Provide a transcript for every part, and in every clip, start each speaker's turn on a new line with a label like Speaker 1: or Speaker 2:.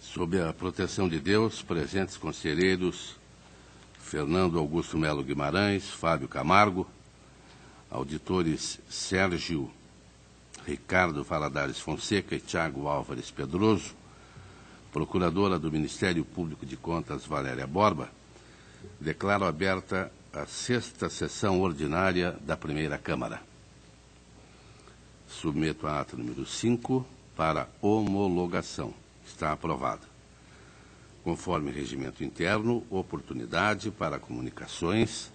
Speaker 1: Sob a proteção de Deus, presentes conselheiros Fernando Augusto Melo Guimarães, Fábio Camargo, auditores Sérgio Ricardo Valadares Fonseca e Tiago Álvares Pedroso, procuradora do Ministério Público de Contas Valéria Borba, declaro aberta a 6ª sessão ordinária da Primeira Câmara. Submeto a ata número 5 para homologação. Está aprovada. Conforme regimento interno, oportunidade para comunicações,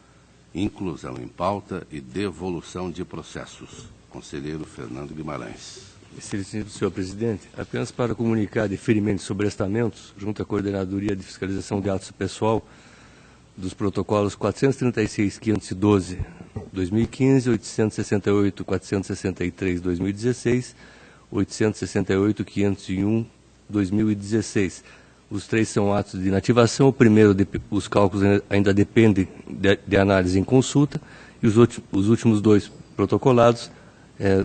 Speaker 1: inclusão em pauta e devolução de processos. Conselheiro Fernando Guimarães.
Speaker 2: Excelentíssimo senhor presidente, apenas para comunicar deferimentos sobre estamentos, junto à Coordenadoria de Fiscalização de Atos Pessoal, dos protocolos 436.512, 2015, 868.463, 2016, 868.501, 2016. Os três são atos de inativação. O primeiro, os cálculos ainda dependem de análise em consulta, e os últimos dois protocolados,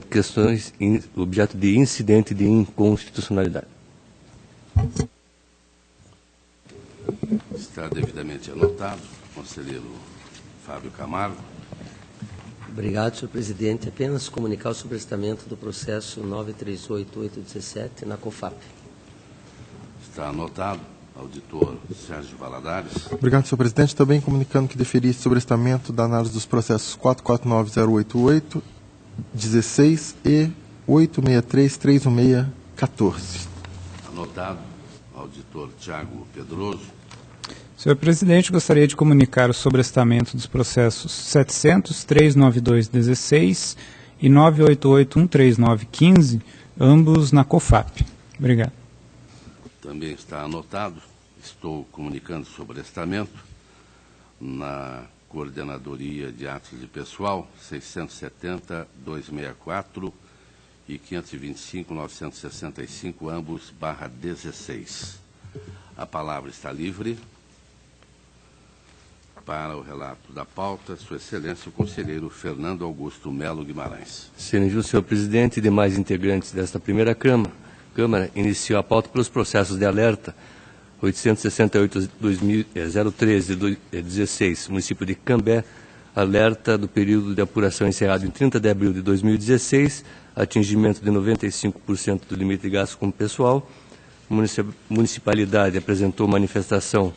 Speaker 2: questões objeto de incidente de inconstitucionalidade.
Speaker 1: Está devidamente anotado. Conselheiro Fábio Camargo.
Speaker 3: Obrigado, senhor presidente. Apenas comunicar o sobrestamento do processo 938.817 na COFAP.
Speaker 1: Está anotado. Auditor Sérgio Valadares.
Speaker 4: Obrigado, senhor presidente. Também comunicando que deferi sobrestamento da análise dos processos 449.088, 16 e 863.316.14.
Speaker 1: Anotado. Auditor Tiago Pedroso.
Speaker 5: Senhor presidente, gostaria de comunicar o sobrestamento dos processos 700.392.16 e 988.139.15, ambos na COFAP. Obrigado.
Speaker 1: Também está anotado. Estou comunicando sobrestamento na Coordenadoria de Atos de Pessoal 670.264 e 525.965, ambos /16. A palavra está livre. Para o relato da pauta, Sua Excelência, o conselheiro Fernando Augusto Melo Guimarães.
Speaker 2: Excelentíssimo senhor presidente e demais integrantes desta primeira Câmara, iniciou a pauta pelos processos de alerta 868.013/16, município de Cambé, alerta do período de apuração encerrado em 30 de abril de 2016, atingimento de 95% do limite de gasto com pessoal. Municipalidade apresentou manifestação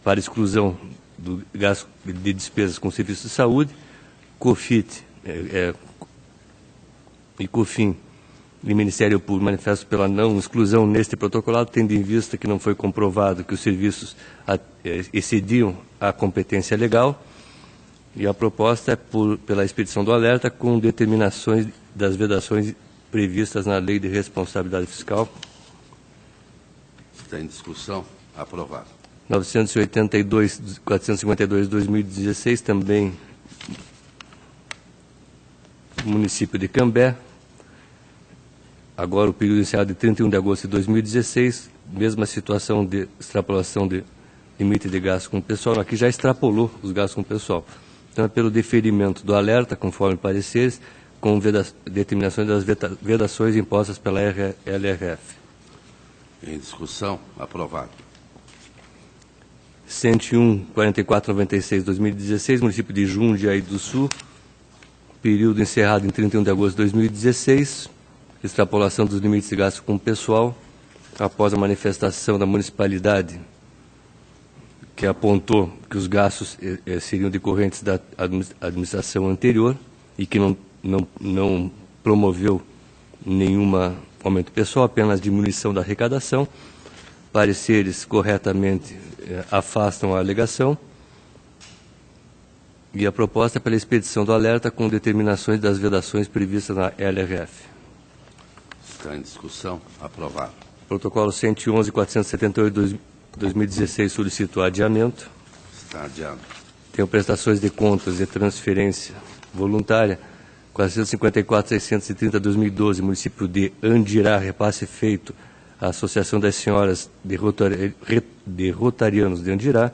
Speaker 2: para exclusão do gasto de despesas com serviços de saúde. COFIT e COFIN e Ministério Público manifestam pela não exclusão neste protocolado, tendo em vista que não foi comprovado que os serviços excediam a competência legal, e a proposta é pela expedição do alerta com determinações das vedações previstas na Lei de Responsabilidade Fiscal.
Speaker 1: Está em discussão. Aprovado.
Speaker 2: 982.452/2016, também município de Cambé. Agora o período encerrado de 31 de agosto de 2016, mesma situação de extrapolação de limite de gasto com o pessoal. Aqui já extrapolou os gastos com o pessoal. Então é pelo deferimento do alerta, conforme pareceres, com determinações das vedações impostas pela LRF.
Speaker 1: Em discussão. Aprovado.
Speaker 2: 101.4496/2016, município de Jundiaí do Sul, período encerrado em 31 de agosto de 2016, extrapolação dos limites de gasto com o pessoal, após a manifestação da municipalidade, que apontou que os gastos seriam decorrentes da administração anterior e que não promoveu nenhum aumento pessoal, apenas diminuição da arrecadação. Pareceres corretamente afastam a alegação, e a proposta é pela expedição do alerta com determinações das vedações previstas na LRF.
Speaker 1: Está em discussão. Aprovado.
Speaker 2: Protocolo 111.478/2016 solicitou adiamento.
Speaker 1: Está adiado.
Speaker 2: Tenho prestações de contas e transferência voluntária 454.630/2012, município de Andirá, repasse feito à Associação das Senhoras de Rotarianos de Andirá.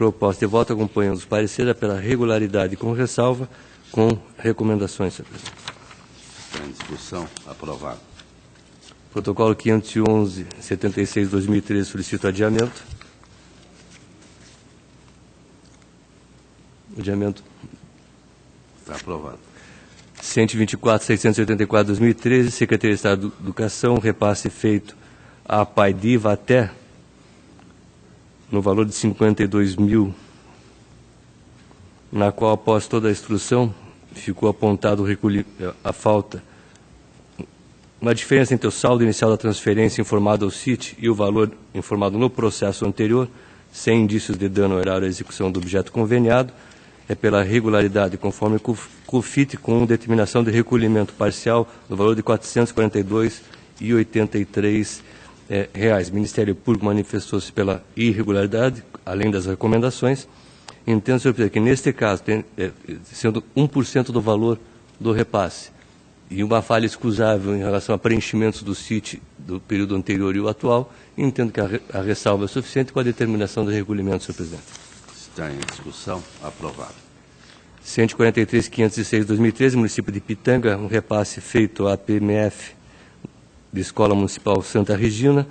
Speaker 2: Proposta de voto acompanhando os pareceres pela regularidade com ressalva, com recomendações, senhor presidente.
Speaker 1: Está em discussão. Aprovado.
Speaker 2: Protocolo 511/76/2013 solicito adiamento. Adiamento.
Speaker 1: Está aprovado.
Speaker 2: 124/684/2013, Secretaria de Estado de Educação, repasse feito à PAIDI Vaté, no valor de 52 mil, na qual, após toda a instrução, ficou apontado a falta, uma diferença entre o saldo inicial da transferência informado ao CIT e o valor informado no processo anterior, sem indícios de dano ao erário à execução do objeto conveniado, é pela regularidade, conforme COFIT, com determinação de recolhimento parcial no valor de R$ 442,83. Ministério Público manifestou-se pela irregularidade, além das recomendações. Entendo, senhor presidente, que neste caso, sendo 1% do valor do repasse e uma falha excusável em relação a preenchimentos do CIT do período anterior e o atual, entendo que a ressalva é suficiente com a determinação do recolhimento, senhor presidente.
Speaker 1: Está em discussão. Aprovado.
Speaker 2: 143.506/2013, município de Pitanga, um repasse feito à PMF de Escola Municipal Santa Regina.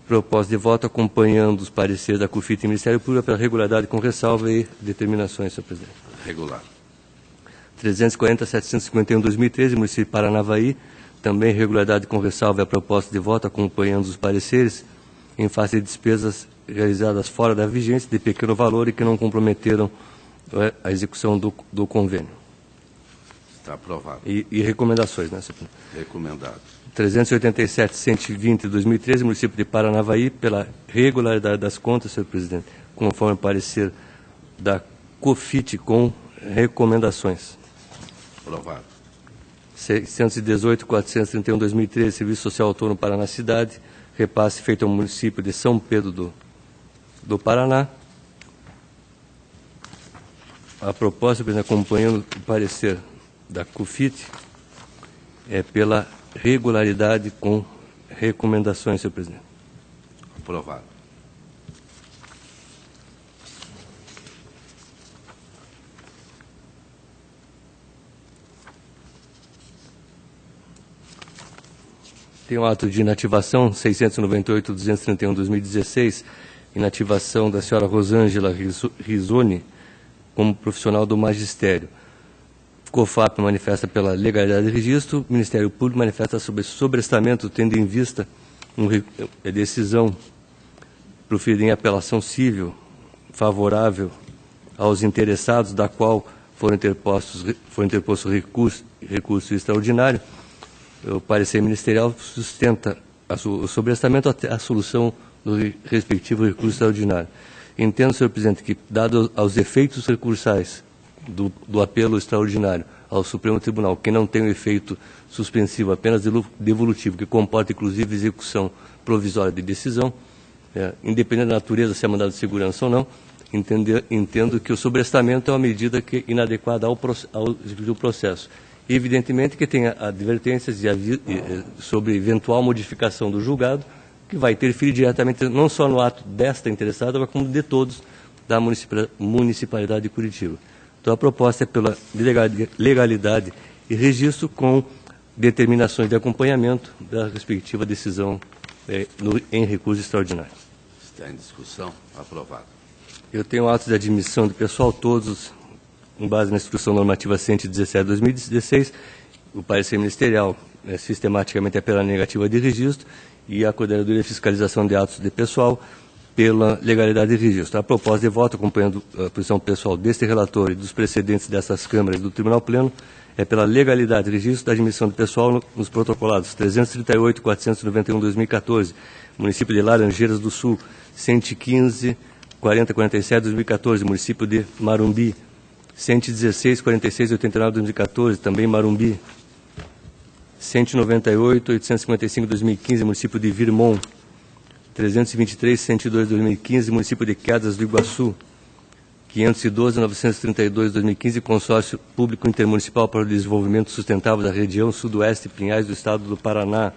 Speaker 2: Proposta de voto acompanhando os pareceres da COFIT e Ministério Público pela regularidade com ressalva e determinações, senhor presidente.
Speaker 1: Regular.
Speaker 2: 340.751/2013, município de Paranavaí, também regularidade com ressalva e a proposta de voto acompanhando os pareceres em face de despesas realizadas fora da vigência de pequeno valor e que não comprometeram a execução do convênio.
Speaker 1: Está aprovado.
Speaker 2: E recomendações, né, senhor presidente?
Speaker 1: Recomendado.
Speaker 2: 387.120/2013, município de Paranavaí, pela regularidade das contas, senhor presidente, conforme parecer da COFIT com recomendações.
Speaker 1: Aprovado.
Speaker 2: 618.431/2013, Serviço Social Autônomo Paraná Cidade, repasse feito ao município de São Pedro do Paraná. A proposta, acompanhando o parecer da COFIT, é pela regularidade com recomendações, senhor presidente.
Speaker 1: Aprovado.
Speaker 2: Tem um ato de inativação, 698.231/2016, inativação da senhora Rosângela Risoni como profissional do magistério. COFAP manifesta pela legalidade de registro, o Ministério Público manifesta sobre sobrestamento, tendo em vista a decisão proferida em apelação civil favorável aos interessados, da qual foram interposto recurso extraordinário. O parecer ministerial sustenta o sobrestamento até a solução do respectivo recurso extraordinário. Entendo, senhor presidente, que, dado aos efeitos recursais do apelo extraordinário ao Supremo Tribunal, que não tem o efeito suspensivo, apenas devolutivo, que comporta, inclusive, execução provisória de decisão, independente da natureza, se é mandado de segurança ou não, entendo que o sobrestamento é uma medida que é inadequada ao processo. Evidentemente que tem advertências sobre eventual modificação do julgado, que vai interferir diretamente não só no ato desta interessada, mas como de todos da Municipalidade de Curitiba. Então, a proposta é pela legalidade e registro com determinações de acompanhamento da respectiva decisão em recurso extraordinário.
Speaker 1: Está em discussão. Aprovado.
Speaker 2: Eu tenho atos de admissão do pessoal, todos com base na Instrução Normativa 117/2016, o parecer ministerial sistematicamente é pela negativa de registro e a Coordenadoria de Fiscalização de Atos de Pessoal pela legalidade de registro. A proposta de voto, acompanhando a posição pessoal deste relator e dos precedentes dessas câmaras do Tribunal Pleno, é pela legalidade de registro da admissão de pessoal nos protocolados 338.491/2014, município de Laranjeiras do Sul, 115.4047/2014, município de Marumbi, 116.4689/2014, também Marumbi, 198.855/2015, município de Virmont, 323.102/2015, município de Quedas do Iguaçu, 512.932/2015, consórcio público intermunicipal para o desenvolvimento sustentável da região sudoeste Pinhais do estado do Paraná,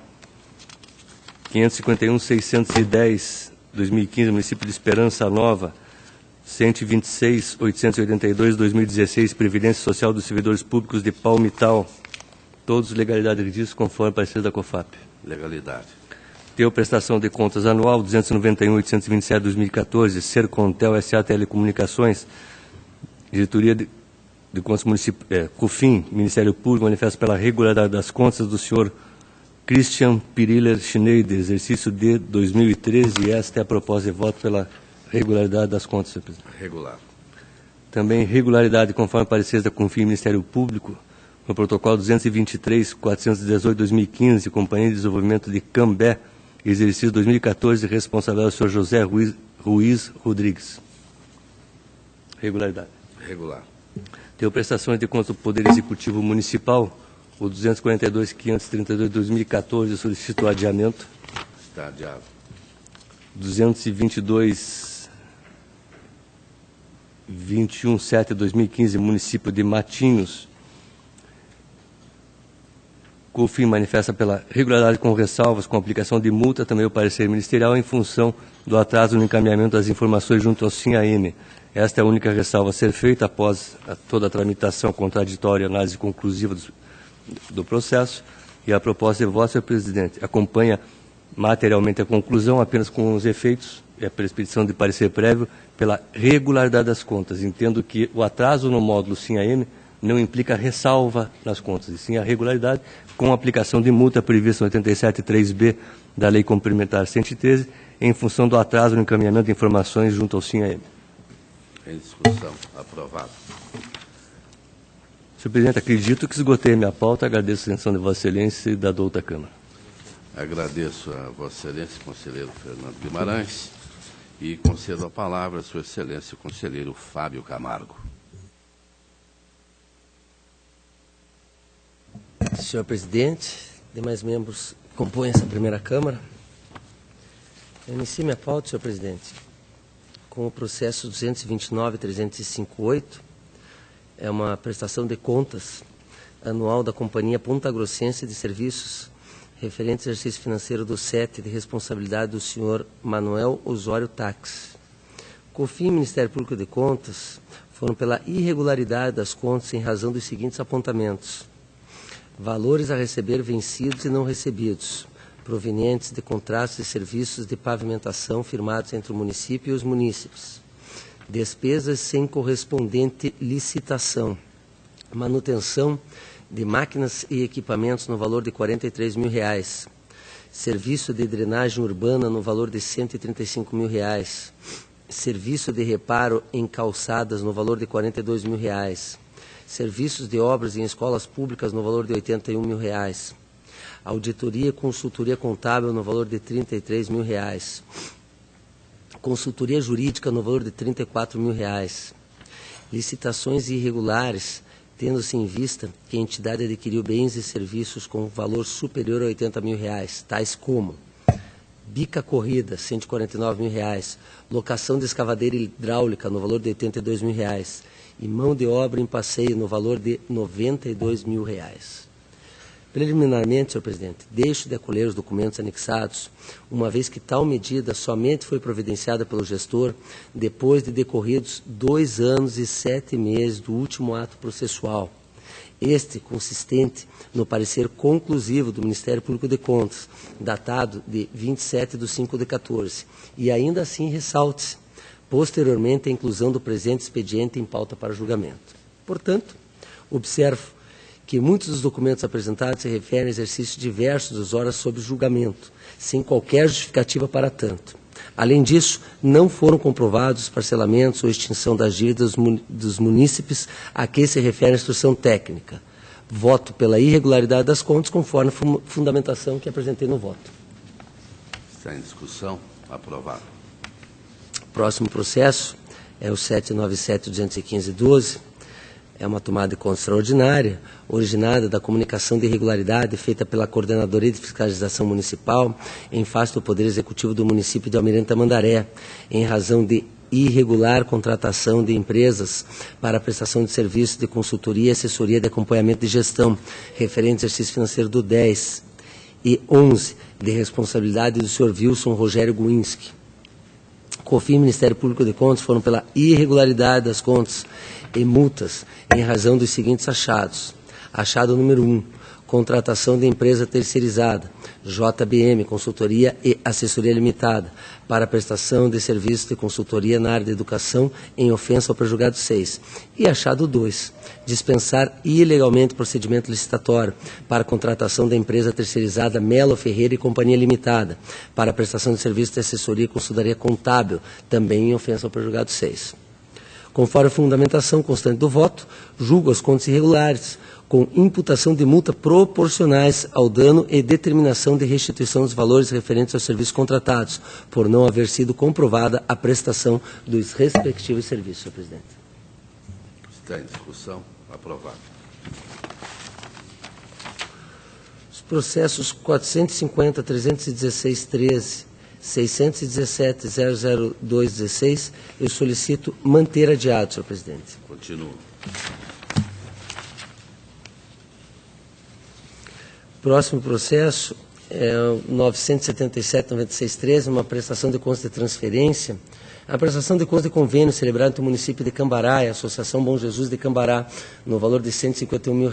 Speaker 2: 551.610/2015, município de Esperança Nova, 126.882/2016, Previdência Social dos Servidores Públicos de Palmital. Todos legalidade registro, conforme parecer da COFAP.
Speaker 1: Legalidade.
Speaker 2: Deu prestação de contas anual 291.827/2014, Sercontel S.A. Telecomunicações, Diretoria de Contas Municipais, COFIN, Ministério Público, manifesta pela regularidade das contas do senhor Christian Piriller Schneider, exercício de 2013, e esta é a proposta de voto pela regularidade das contas, senhor presidente.
Speaker 1: Regular.
Speaker 2: Também regularidade conforme parecer da COFIN, Ministério Público, no protocolo 223.418/2015, Companhia de Desenvolvimento de Cambé, exercício 2014, responsabilidade do senhor José Ruiz Rodrigues. Regularidade.
Speaker 1: Regular.
Speaker 2: Deu prestações de contas do Poder Executivo Municipal, o 242.532/2014, solicito o adiamento.
Speaker 1: Está adiado.
Speaker 2: 222.21/7/2015, município de Matinhos. COFIN manifesta pela regularidade com ressalvas, com aplicação de multa, também o parecer ministerial, em função do atraso no encaminhamento das informações junto ao SINAM. Esta é a única ressalva a ser feita após toda a tramitação contraditória e análise conclusiva do processo. E a proposta de voto, senhor presidente, acompanha materialmente a conclusão, apenas com os efeitos e a expedição de parecer prévio pela regularidade das contas. Entendo que o atraso no módulo SINAM não implica ressalva nas contas, e sim a regularidade, com a aplicação de multa prevista no 87.3b da Lei Complementar 113, em função do atraso no encaminhamento de informações junto ao SINAM.
Speaker 1: Em discussão. Aprovado.
Speaker 2: Senhor presidente, acredito que esgotei minha pauta. Agradeço a atenção de Vossa Excelência e da douta Câmara.
Speaker 1: Agradeço a Vossa Excelência, conselheiro Fernando Guimarães, e concedo a palavra a Sua Excelência, o conselheiro Fábio Camargo.
Speaker 3: Senhor presidente, demais membros que compõem essa primeira Câmara, eu inicio minha pauta, senhor presidente, com o processo 229.358, é uma prestação de contas anual da Companhia Ponta Grossense de Serviços, referente ao exercício financeiro do 7, de responsabilidade do senhor Manuel Osório Tax. COFIN e Ministério Público de Contas foram pela irregularidade das contas em razão dos seguintes apontamentos: valores a receber vencidos e não recebidos, provenientes de contratos de serviços de pavimentação firmados entre o município e os munícipes, despesas sem correspondente licitação, manutenção de máquinas e equipamentos no valor de R$ 43 mil, serviço de drenagem urbana no valor de R$ 135 mil, serviço de reparo em calçadas no valor de R$ 42 mil, serviços de obras em escolas públicas no valor de R$ 81 mil, auditoria e consultoria contábil no valor de R$ 33 mil, consultoria jurídica no valor de R$ 34 mil, licitações irregulares, tendo-se em vista que a entidade adquiriu bens e serviços com valor superior a R$ 80 mil, tais como bica corrida, R$ 149 mil, locação de escavadeira hidráulica no valor de R$ 82 mil, e mão de obra em passeio no valor de R$ 92 mil. Preliminarmente, senhor presidente, deixo de acolher os documentos anexados, uma vez que tal medida somente foi providenciada pelo gestor depois de decorridos 2 anos e 7 meses do último ato processual. Este consistente no parecer conclusivo do Ministério Público de Contas, datado de 27/5/14, e ainda assim ressalte-se posteriormente a inclusão do presente expediente em pauta para julgamento. Portanto, observo que muitos dos documentos apresentados se referem a exercícios diversos dos horas sob julgamento, sem qualquer justificativa para tanto. Além disso, não foram comprovados os parcelamentos ou extinção das dívidas dos munícipes a que se refere a instrução técnica. Voto pela irregularidade das contas, conforme a fundamentação que apresentei no voto.
Speaker 1: Está em discussão. Aprovado.
Speaker 3: Próximo processo é o 797.215.12. É uma tomada de conta extraordinária, originada da comunicação de irregularidade feita pela Coordenadoria de Fiscalização Municipal em face do Poder Executivo do município de Almirante Tamandaré, em razão de irregular contratação de empresas para a prestação de serviços de consultoria e assessoria de acompanhamento de gestão, referente ao exercício financeiro do 10 e 11, de responsabilidade do senhor Wilson Rogério Guinski. COFIN e Ministério Público de Contas foram pela irregularidade das contas e multas em razão dos seguintes achados. Achado número 1, contratação de empresa terceirizada, JBM, Consultoria e Assessoria Limitada, para prestação de serviços de consultoria na área de educação em ofensa ao prejulgado 6. E achado 2, dispensar ilegalmente procedimento licitatório para contratação da empresa terceirizada Melo Ferreira e Companhia Limitada, para prestação de serviços de assessoria e consultoria contábil, também em ofensa ao prejulgado 6. Conforme a fundamentação constante do voto, julgo as contas irregulares, com imputação de multa proporcionais ao dano e determinação de restituição dos valores referentes aos serviços contratados, por não haver sido comprovada a prestação dos respectivos serviços, senhor presidente.
Speaker 1: Está em discussão. Aprovado.
Speaker 3: Os processos 450, 316, 13, 617, 002, 16, eu solicito manter adiado, senhor presidente.
Speaker 1: Continuo.
Speaker 3: Próximo processo é o 977-9613, uma prestação de contas de transferência. A prestação de contas de convênio celebrado entre o município de Cambará e a Associação Bom Jesus de Cambará, no valor de R$ 151 mil,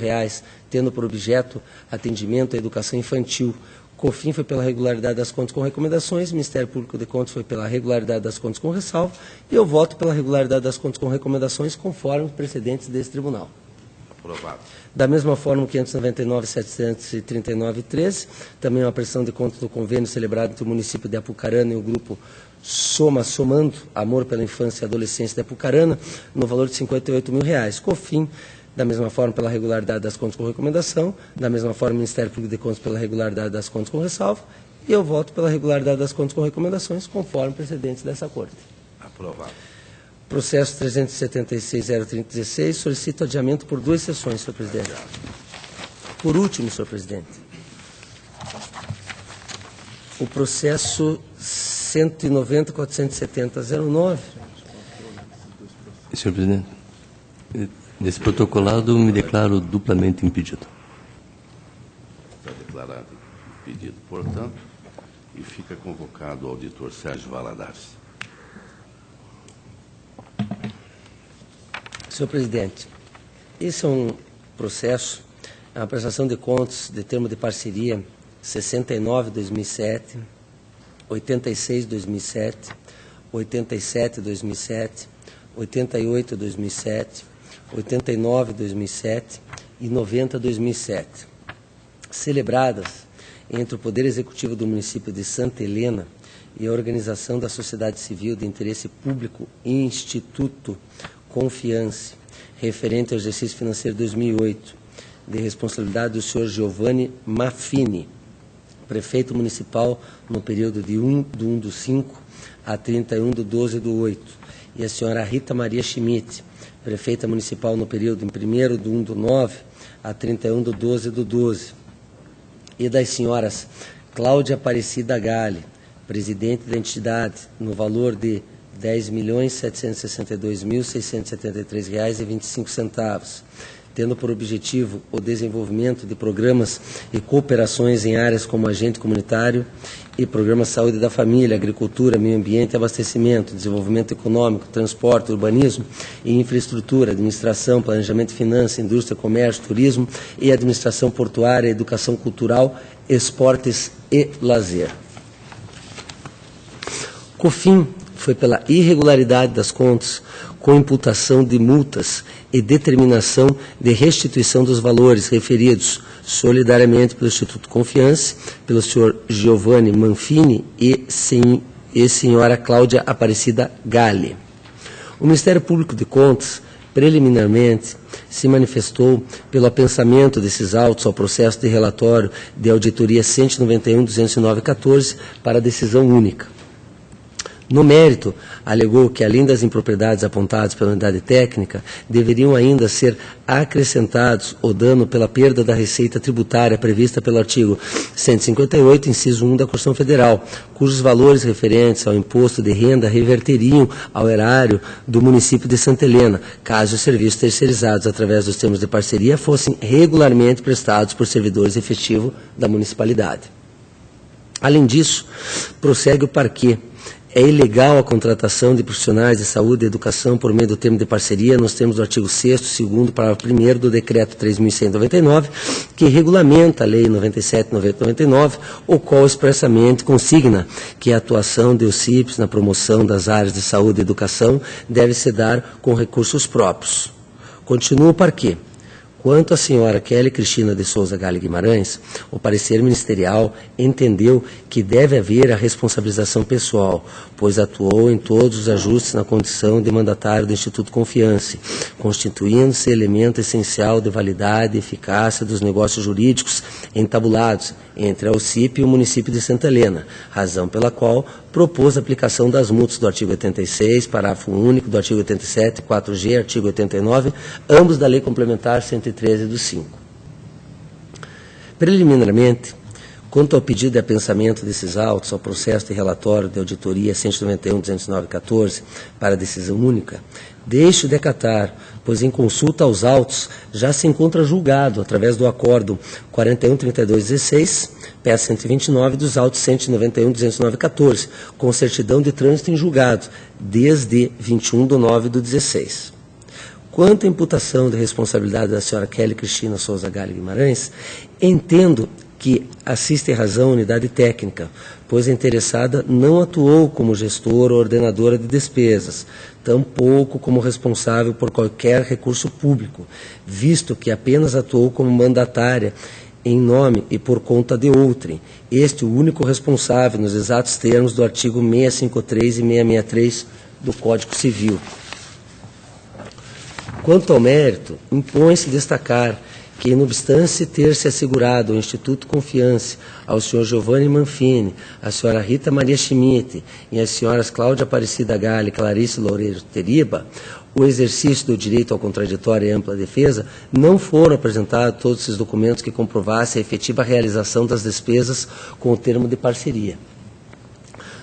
Speaker 3: tendo por objeto atendimento à educação infantil. COFIN foi pela regularidade das contas com recomendações, Ministério Público de Contas foi pela regularidade das contas com ressalva, e eu voto pela regularidade das contas com recomendações, conforme os precedentes desse tribunal.
Speaker 1: Aprovado.
Speaker 3: Da mesma forma, 599, 739 e 13, também uma prestação de contas do convênio celebrado entre o município de Apucarana e o grupo Somando, Amor pela Infância e Adolescência de Apucarana, no valor de R$ 58 mil. COFIN, da mesma forma, pela regularidade das contas com recomendação, da mesma forma, Ministério Público de Contas pela regularidade das contas com ressalva, e eu voto pela regularidade das contas com recomendações, conforme precedentes dessa Corte.
Speaker 1: Aprovado.
Speaker 3: Processo 376-03016, solicito adiamento por 2 sessões, senhor presidente. Por último, senhor presidente, o processo 190-470-09.
Speaker 2: Senhor presidente, nesse protocolado me declaro duplamente impedido.
Speaker 1: Está declarado impedido, portanto, e fica convocado o auditor Sérgio Valadares.
Speaker 3: Senhor presidente, esse é um processo, é uma prestação de contas de termo de parceria 69/2007, 86/2007, 87/2007, 88/2007, 89/2007 e 90/2007, celebradas entre o Poder Executivo do município de Santa Helena e a Organização da Sociedade Civil de Interesse Público Instituto Confiance, referente ao exercício financeiro 2008, de responsabilidade do senhor Giovanni Maffini, prefeito municipal no período de 1/1/5 a 31/12/8, e a senhora Rita Maria Schmidt, prefeita municipal no período em 1/1/9 a 31/12/12, e das senhoras Cláudia Aparecida Gale, presidente da entidade, no valor de R$ 10.762.673,25, tendo por objetivo o desenvolvimento de programas e cooperações em áreas como agente comunitário e programas de saúde da família, agricultura, meio ambiente e abastecimento, desenvolvimento econômico, transporte, urbanismo e infraestrutura, administração, planejamento e finanças, indústria, comércio, turismo e administração portuária, educação cultural, esportes e lazer. COFIN foi pela irregularidade das contas, com imputação de multas e determinação de restituição dos valores referidos solidariamente pelo Instituto Confiance, pelo senhor Giovanni Maffini e senhora Cláudia Aparecida Gale. O Ministério Público de Contas, preliminarmente, se manifestou pelo apensamento desses autos ao processo de relatório de auditoria 191.209/14 para decisão única. No mérito, alegou que, além das impropriedades apontadas pela unidade técnica, deveriam ainda ser acrescentados o dano pela perda da receita tributária prevista pelo artigo 158, inciso 1 da Constituição Federal, cujos valores referentes ao imposto de renda reverteriam ao erário do município de Santa Helena, caso os serviços terceirizados através dos termos de parceria fossem regularmente prestados por servidores efetivos da municipalidade. Além disso, prossegue o parquê, É ilegal a contratação de profissionais de saúde e educação por meio do termo de parceria, nos termos do artigo 6º, 2º, parágrafo 1º do Decreto 3.199, que regulamenta a Lei 97/99, o qual expressamente consigna que a atuação de OCIPs na promoção das áreas de saúde e educação deve se dar com recursos próprios. Continua o parquê. Quanto à senhora Kelly Cristina de Souza Galli Guimarães, o parecer ministerial entendeu que deve haver a responsabilização pessoal, pois atuou em todos os ajustes na condição de mandatário do Instituto Confiance, constituindo-se elemento essencial de validade e eficácia dos negócios jurídicos entabulados entre a OCIP e o município de Santa Helena, razão pela qual propôs a aplicação das multas do artigo 86, parágrafo único do artigo 87, 4G, artigo 89, ambos da Lei Complementar 113 do 5. Preliminarmente, quanto ao pedido de apensamento desses autos ao processo de relatório de auditoria 191.209/14 para decisão única, deixo de acatar, pois em consulta aos autos já se encontra julgado através do acórdão 41.3216, peça 129 dos autos 191.209/14, com certidão de trânsito em julgado, desde 21/9/16. Quanto à imputação de responsabilidade da senhora Kelly Cristina Souza Galli Guimarães, entendo que assiste razão a unidade técnica, pois a interessada não atuou como gestora ou ordenadora de despesas, tampouco como responsável por qualquer recurso público, visto que apenas atuou como mandatária em nome e por conta de outrem, este o único responsável nos exatos termos do artigo 653 e 663 do Código Civil. Quanto ao mérito, impõe-se destacar que, não obstante ter se assegurado ao Instituto Confiance, ao senhor Giovanni Manfini, à senhora Rita Maria Schmidt e às senhoras Cláudia Aparecida Galli e Clarice Loureiro Teriba, o exercício do direito ao contraditório e ampla defesa, não foram apresentados todos esses documentos que comprovassem a efetiva realização das despesas com o termo de parceria.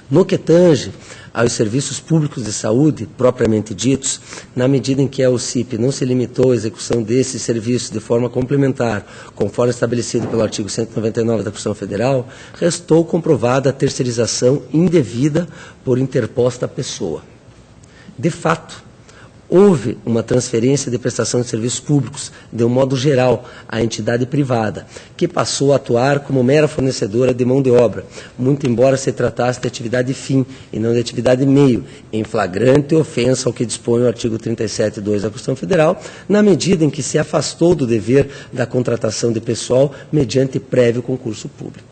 Speaker 3: No que tange aos serviços públicos de saúde, propriamente ditos, na medida em que a OCIP não se limitou à execução desses serviços de forma complementar, conforme estabelecido pelo artigo 199 da Constituição Federal, restou comprovada a terceirização indevida por interposta pessoa. De fato, houve uma transferência de prestação de serviços públicos, de um modo geral, à entidade privada, que passou a atuar como mera fornecedora de mão de obra, muito embora se tratasse de atividade fim e não de atividade meio, em flagrante ofensa ao que dispõe o artigo 37.2 da Constituição Federal, na medida em que se afastou do dever da contratação de pessoal mediante prévio concurso público.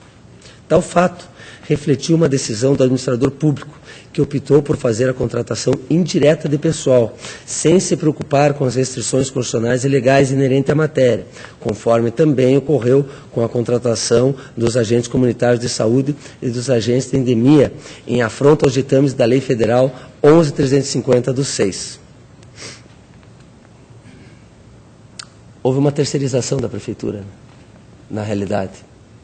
Speaker 3: Tal fato refletiu uma decisão do administrador público, que optou por fazer a contratação indireta de pessoal, sem se preocupar com as restrições constitucionais e legais inerentes à matéria, conforme também ocorreu com a contratação dos agentes comunitários de saúde e dos agentes de endemia, em afronta aos ditames da Lei Federal 11.350 do 6. Houve uma terceirização da Prefeitura, na realidade,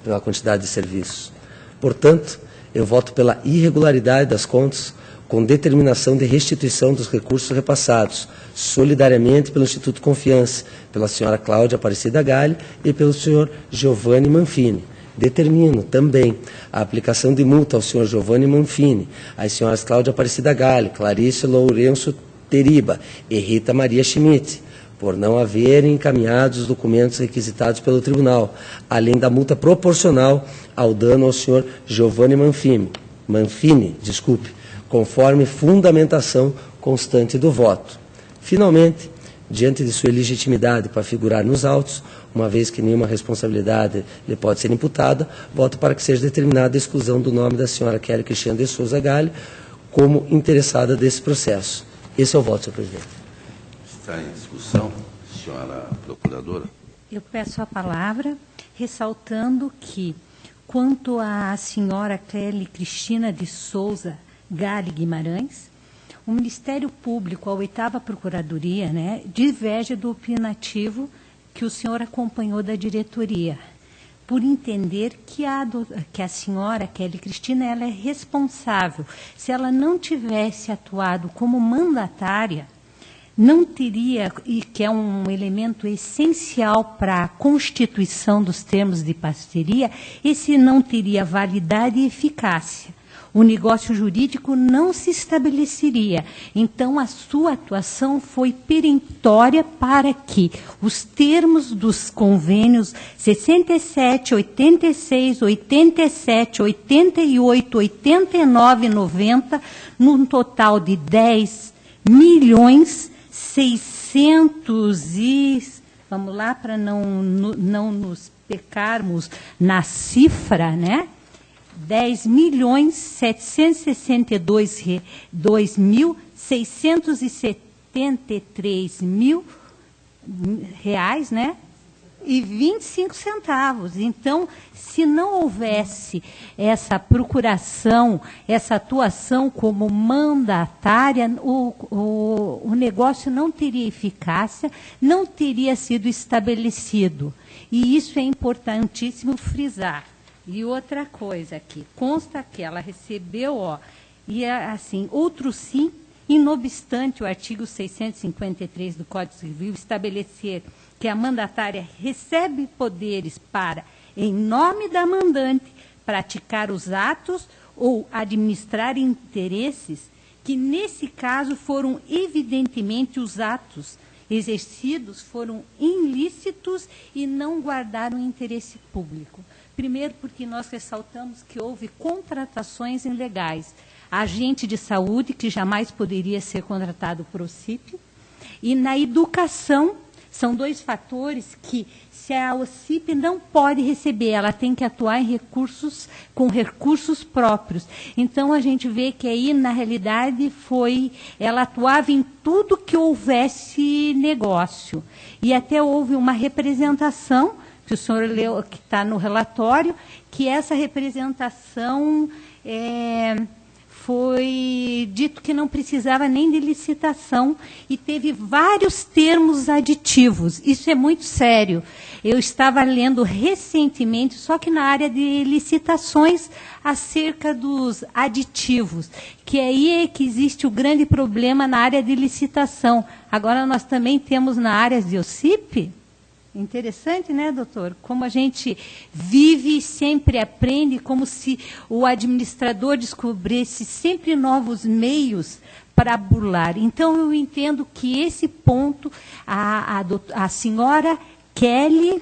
Speaker 3: pela quantidade de serviços. Portanto, eu voto pela irregularidade das contas, com determinação de restituição dos recursos repassados, solidariamente pelo Instituto Confiance, pela senhora Cláudia Aparecida Galli e pelo senhor Giovanni Manfini. Determino também a aplicação de multa ao senhor Giovanni Manfini, às senhoras Cláudia Aparecida Galli, Clarice Lourenço Teriba e Rita Maria Schmidt, por não haverem encaminhado os documentos requisitados pelo tribunal, além da multa proporcional ao dano ao senhor Giovanni Manfini, conforme fundamentação constante do voto. Finalmente, diante de sua ilegitimidade para figurar nos autos, uma vez que nenhuma responsabilidade lhe pode ser imputada, voto para que seja determinada a exclusão do nome da senhora Kelly Cristina de Souza Galli como interessada desse processo. Esse é o voto, senhor presidente.
Speaker 1: Está em discussão, senhora procuradora.
Speaker 6: Eu peço a palavra, ressaltando que, quanto à senhora Kelly Cristina de Souza Galli Guimarães, o Ministério Público, a 8ª Procuradoria, diverge do opinativo que o senhor acompanhou da diretoria, por entender que a senhora Kelly Cristina ela é responsável. Se ela não tivesse atuado como mandatária, não teria, e que é um elemento essencial para a constituição dos termos de parceria, esse não teria validade e eficácia. o negócio jurídico não se estabeleceria. Então, a sua atuação foi perentória para que os termos dos convênios 67, 86, 87, 88, 89 e 90, num total de 10.600 e... Vamos lá, para não nos pecarmos na cifra, né? 10.702.673 reais, né? E 25 centavos. Então, se não houvesse essa procuração, essa atuação como mandatária, o negócio não teria eficácia, não teria sido estabelecido. E isso é importantíssimo frisar. E outra coisa aqui, consta que ela recebeu, e assim, outro sim, e não obstante o artigo 653 do Código Civil estabelecer que a mandatária recebe poderes para, em nome da mandante, praticar os atos ou administrar interesses, que nesse caso foram evidentemente os atos exercidos foram ilícitos e não guardaram interesse público. Primeiro, porque nós ressaltamos que houve contratações ilegais. Agente de saúde, que jamais poderia ser contratado por OCIP, e na educação, são dois fatores que, se a OCIP não pode receber, ela tem que atuar em recursos, com recursos próprios. Então, a gente vê que aí, na realidade, ela atuava em tudo que houvesse negócio. E até houve uma representação, que o senhor leu, que está no relatório, que essa representação foi dito que não precisava nem de licitação e teve vários termos aditivos. Isso é muito sério. Eu estava lendo recentemente, só que na área de licitações, acerca dos aditivos, que aí é que existe o grande problema na área de licitação. Agora, nós também temos na área de OCIP. Interessante, né, doutor? Como a gente vive e sempre aprende, como se o administrador descobrisse sempre novos meios para burlar. Então, eu entendo que esse ponto, a senhora Kelly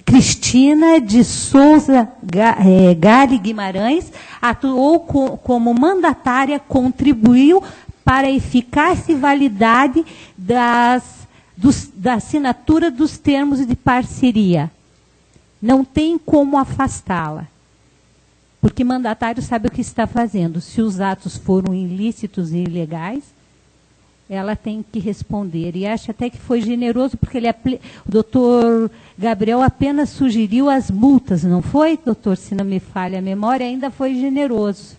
Speaker 6: Cristina de Souza Gale Guimarães atuou como mandatária, contribuiu para a eficácia e validade da assinatura dos termos de parceria. Não tem como afastá-la. Porque mandatário sabe o que está fazendo. Se os atos foram ilícitos e ilegais, ela tem que responder. E acho até que foi generoso, porque o doutor Gabriel apenas sugeriu as multas, não foi, doutor? Se não me falha a memória, ainda foi generoso.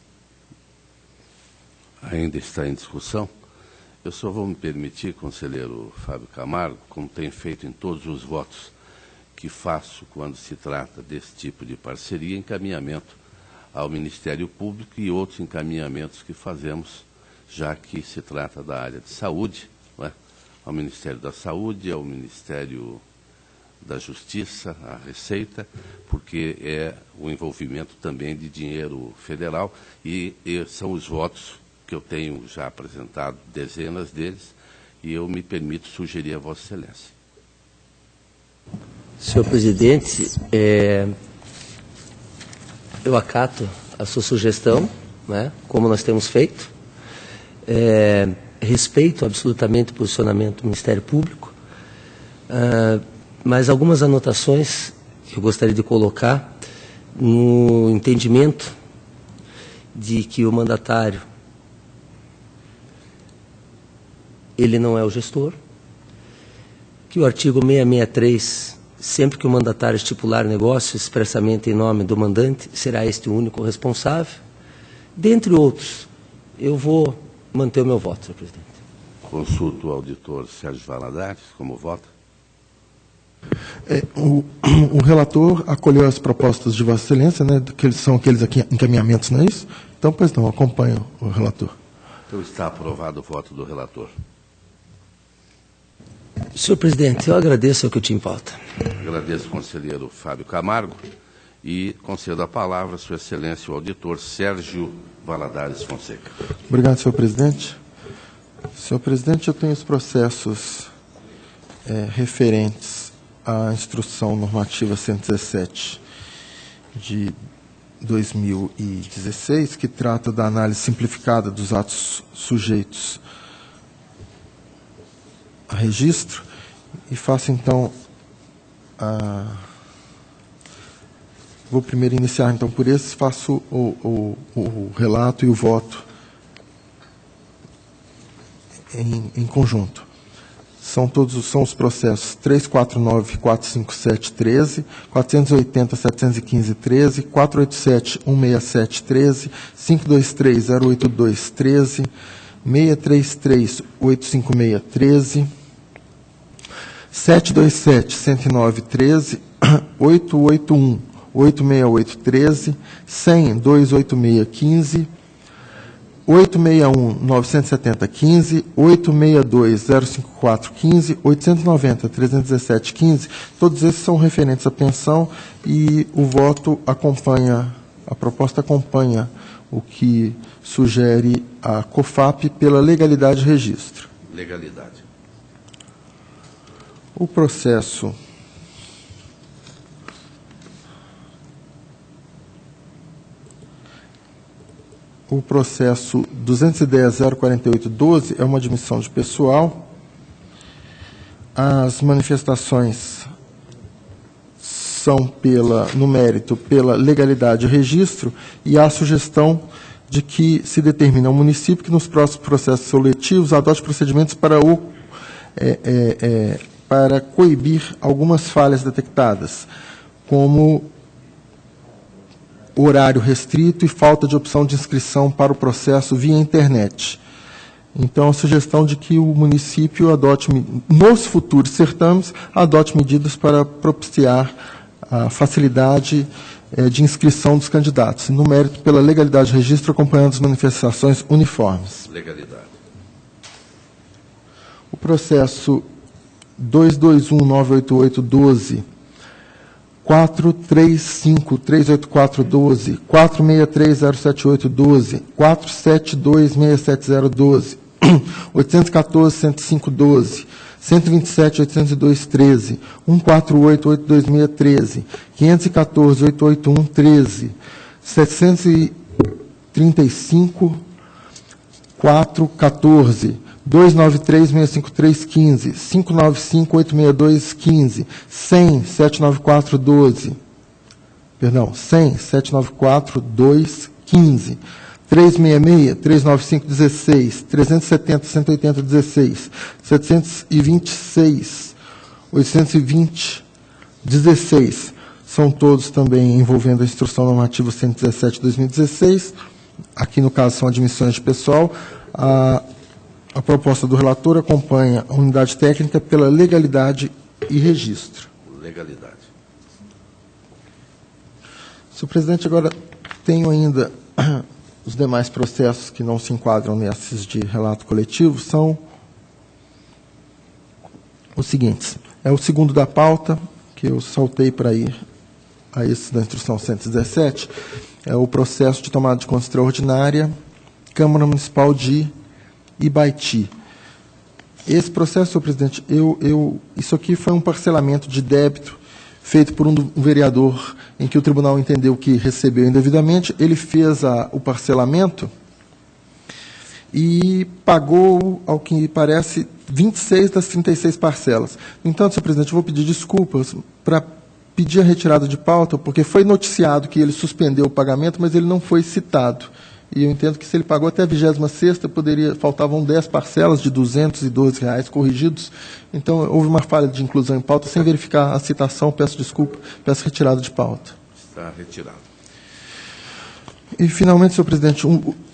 Speaker 1: Ainda está em discussão. Eu só vou me permitir, conselheiro Fábio Camargo, como tenho feito em todos os votos que faço quando se trata desse tipo de parceria, encaminhamento ao Ministério Público e outros encaminhamentos que fazemos, já que se trata da área de saúde, não é? Ao Ministério da Saúde, ao Ministério da Justiça, à Receita, porque é o envolvimento também de dinheiro federal e são os votos que eu tenho já apresentado, dezenas deles, e eu me permito sugerir a Vossa Excelência.
Speaker 3: Senhor presidente, eu acato a sua sugestão, né, como nós temos feito. Respeito absolutamente o posicionamento do Ministério Público, mas algumas anotações que eu gostaria de colocar no entendimento de que o mandatário ele não é o gestor, que o artigo 663, sempre que o mandatário estipular negócio expressamente em nome do mandante, será este o único responsável. Dentre outros, eu vou manter o meu voto, senhor presidente.
Speaker 1: Consulto o auditor Sérgio Valadares, como vota.
Speaker 4: O relator acolheu as propostas de Vossa Excelência, né, que são aqueles aqui, encaminhamentos, não é isso? Então, pois não, acompanho o relator.
Speaker 1: Então está aprovado o voto do relator.
Speaker 3: Senhor presidente, eu agradeço o que eu tinha em pauta.
Speaker 1: Agradeço ao conselheiro Fábio Camargo E concedo a palavra a Sua Excelência, o auditor Sérgio Valadares Fonseca.
Speaker 4: Obrigado, senhor presidente. Senhor presidente, eu tenho os processos referentes à Instrução Normativa 117 de 2016, que trata da análise simplificada dos atos sujeitos a registro, e faço, então, vou primeiro iniciar, então, por esse, faço o relato e o voto em conjunto. São os processos 349, 457, 13, 480, 715, 13, 487, 167, 13, 523, 082, 13, 633, 856, 13, 727, 109, 13, 881, 868, 13, 100, 286, 15, 861, 970, 15, 862, 054, 15, 890, 317, 15, todos esses são referentes à pensão e o voto acompanha, a proposta acompanha o que sugere a COFAP pela legalidade de registro.
Speaker 1: Legalidade.
Speaker 4: O processo O processo 210.048.12 é uma admissão de pessoal. As manifestações são, no mérito, pela legalidade de registro, e há a sugestão de que se determine ao município que nos próximos processos seletivos adote procedimentos para coibir algumas falhas detectadas, como horário restrito e falta de opção de inscrição para o processo via internet. Então, a sugestão de que o município adote, nos futuros certames, adote medidas para propiciar a facilidade de inscrição dos candidatos, no mérito pela legalidade de registro, acompanhando as manifestações uniformes.
Speaker 1: Legalidade.
Speaker 4: O processo 221.988.12, 435.384.12, 463.078.12, 472.670.12, 814.105.12, 127.802.13, 148.826.13, 514.881.13, 735.414, 293.653.15, 595.862.15, 100.794.12, perdão, 100.794.2.15, 366, 395, 16, 370, 180, 16, 726, 820, 16. São todos também envolvendo a Instrução Normativa 117 de 2016. Aqui, no caso, são admissões de pessoal. A proposta do relator acompanha a unidade técnica pela legalidade e registro.
Speaker 1: Legalidade.
Speaker 4: Senhor presidente, agora tenho ainda os demais processos que não se enquadram nesses de relato coletivo, são os seguintes. É o segundo da pauta, que eu saltei para ir a esse da Instrução 117, é o processo de tomada de conta extraordinária, Câmara Municipal de Ibaiti. Esse processo, senhor presidente, isso aqui foi um parcelamento de débito feito por um vereador em que o tribunal entendeu que recebeu indevidamente. Ele fez o parcelamento e pagou, ao que parece, 26 das 36 parcelas. No entanto, senhor presidente, eu vou pedir desculpas para pedir a retirada de pauta, porque foi noticiado que ele suspendeu o pagamento, mas ele não foi citado. E eu entendo que se ele pagou até a 26ª, faltavam 10 parcelas de R$ 212 corrigidos. Então, houve uma falha de inclusão em pauta, sem verificar a citação, peço desculpa, peço retirada de pauta.
Speaker 1: Está retirado.
Speaker 4: E, finalmente, senhor presidente,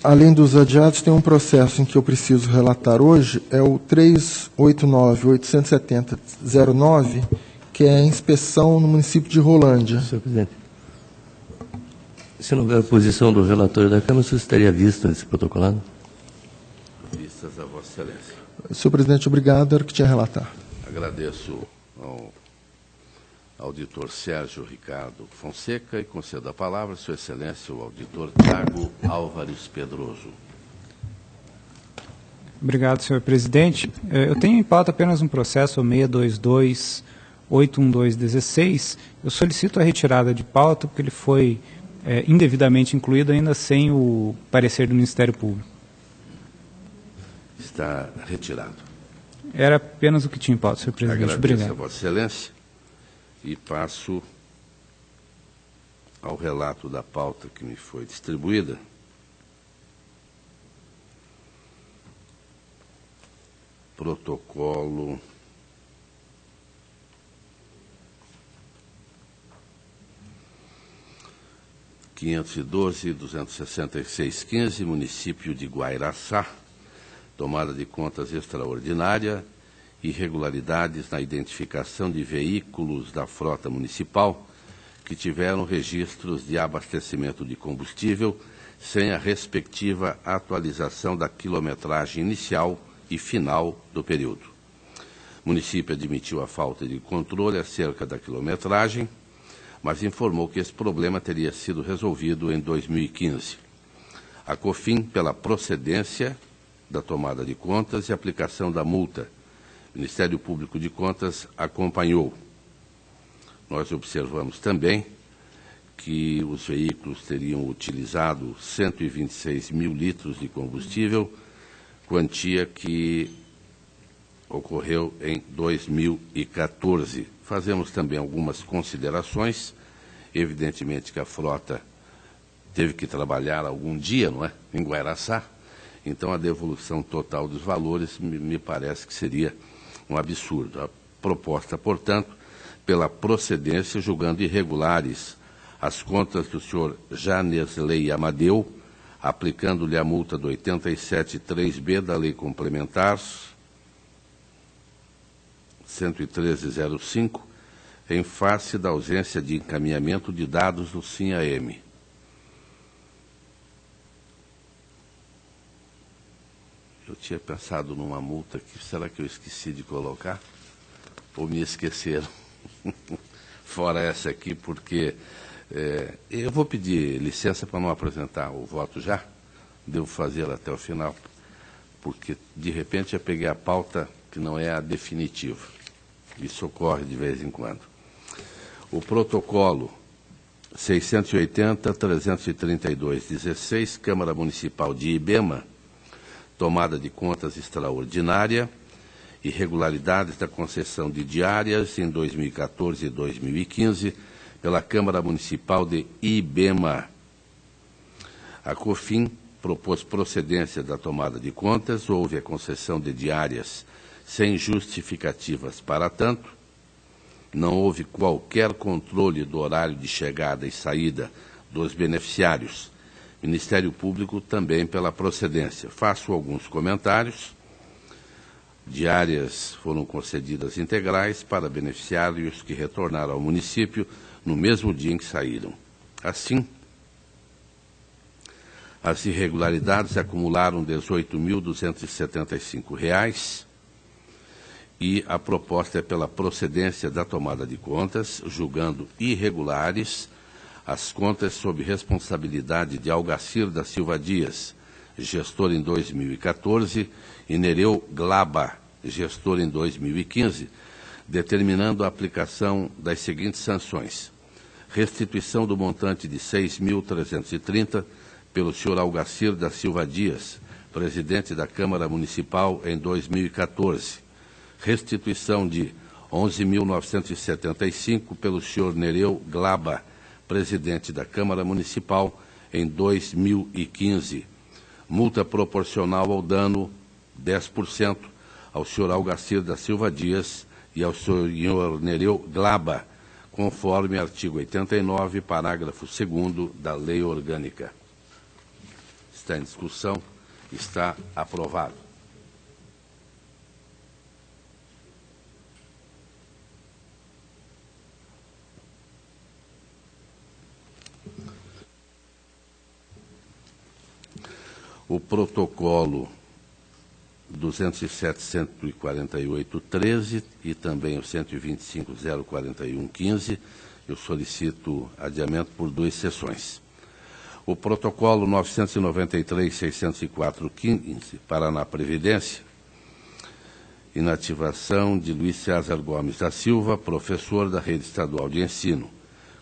Speaker 4: além dos adiados, tem um processo em que eu preciso relatar hoje, é o 389.870.09, que é a inspeção no município de Rolândia.
Speaker 2: Senhor presidente, se não houver oposição do relator da Câmara, o senhor estaria visto nesse protocolado?
Speaker 1: Vistas a Vossa Excelência.
Speaker 4: Senhor presidente, obrigado, era o que tinha a relatar.
Speaker 1: Agradeço ao auditor Sérgio Ricardo Fonseca, e concedo a palavra a Sua Excelência, o auditor Tiago Álvares Pedroso.
Speaker 5: Obrigado, senhor presidente. Eu tenho em pauta apenas um processo 622-81216. Eu solicito a retirada de pauta porque ele foi indevidamente incluído, ainda sem o parecer do Ministério Público.
Speaker 1: Está retirado.
Speaker 5: Era apenas o que tinha em pauta, senhor presidente.
Speaker 1: Agradeço
Speaker 5: Obrigado.
Speaker 1: a Vossa Excelência e passo ao relato da pauta que me foi distribuída. Protocolo (512.266.15), município de Guairaçá, tomada de contas extraordinária, irregularidades na identificação de veículos da frota municipal que tiveram registros de abastecimento de combustível sem a respectiva atualização da quilometragem inicial e final do período. O município admitiu a falta de controle acerca da quilometragem, mas informou que esse problema teria sido resolvido em 2015. A COFIN, pela procedência da tomada de contas e aplicação da multa, o Ministério Público de Contas acompanhou. Nós observamos também que os veículos teriam utilizado 126 mil litros de combustível, quantia que ocorreu em 2014. Fazemos também algumas considerações. Evidentemente que a frota teve que trabalhar algum dia, não é? Em Guairaçá. Então, a devolução total dos valores me parece que seria um absurdo. A proposta, portanto, pela procedência, julgando irregulares as contas do senhor Janesley Amadeu, aplicando-lhe a multa do 87.3b da Lei Complementar 113.05, em face da ausência de encaminhamento de dados do SIM-AM. Eu tinha pensado numa multa que será que eu esqueci de colocar? Ou me esqueceram? Fora essa aqui, porque eu vou pedir licença para não apresentar o voto já. Devo fazê-lo até o final, porque de repente eu peguei a pauta que não é a definitiva. Isso ocorre de vez em quando. O protocolo 680-332-16, Câmara Municipal de Ibema, tomada de contas extraordinária, irregularidades da concessão de diárias em 2014 e 2015 pela Câmara Municipal de Ibema. A COFIN propôs procedência da tomada de contas, houve a concessão de diárias sem justificativas para tanto, não houve qualquer controle do horário de chegada e saída dos beneficiários. Ministério Público também pela procedência. Faço alguns comentários. Diárias foram concedidas integrais para beneficiários que retornaram ao município no mesmo dia em que saíram. Assim, as irregularidades acumularam R$ 18.275 e a proposta é pela procedência da tomada de contas, julgando irregulares as contas sob responsabilidade de Algacir da Silva Dias, gestor em 2014, e Nereu Glaba, gestor em 2015, determinando a aplicação das seguintes sanções: restituição do montante de 6.330 pelo senhor Algacir da Silva Dias, presidente da Câmara Municipal em 2014, restituição de 11.975 pelo senhor Nereu Glaba, presidente da Câmara Municipal em 2015, multa proporcional ao dano 10% ao senhor Algacir da Silva Dias e ao senhor Nereu Glaba, conforme artigo 89, parágrafo 2º da Lei Orgânica. Está em discussão, está aprovado. O protocolo 207.148.13 e também o 125.041.15. Eu solicito adiamento por 2 sessões. O protocolo 993.604.15, Paraná Previdência, inativação de Luiz César Gomes da Silva, professor da Rede Estadual de Ensino.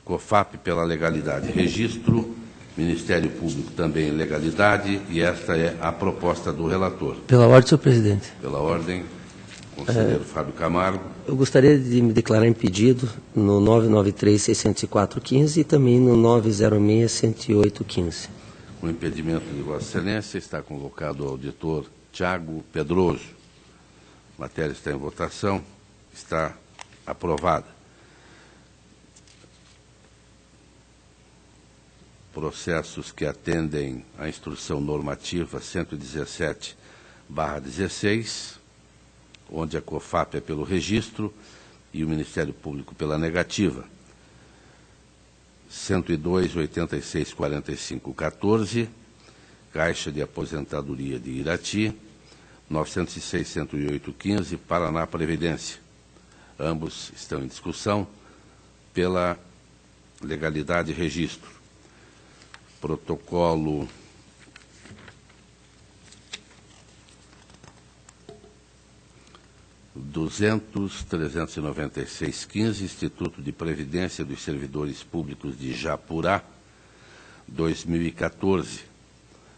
Speaker 1: COFAP pela legalidade, registro. Ministério Público também legalidade, e esta é a proposta do relator.
Speaker 3: Pela ordem, senhor presidente.
Speaker 1: Pela ordem, conselheiro Fábio Camargo.
Speaker 3: Eu gostaria de me declarar impedido no 993.604.15 e também no 906.108.15.
Speaker 1: O impedimento de Vossa Excelência está convocado o auditor Tiago Pedroso. A matéria está em votação, está aprovada. Processos que atendem à instrução normativa 117/16, onde a COFAP é pelo registro e o Ministério Público pela negativa. 102.86.45.14, Caixa de Aposentadoria de Irati, 906.108.15, Paraná Previdência. Ambos estão em discussão pela legalidade e registro. Protocolo (200.396.15), Instituto de Previdência dos Servidores Públicos de Japurá, 2014.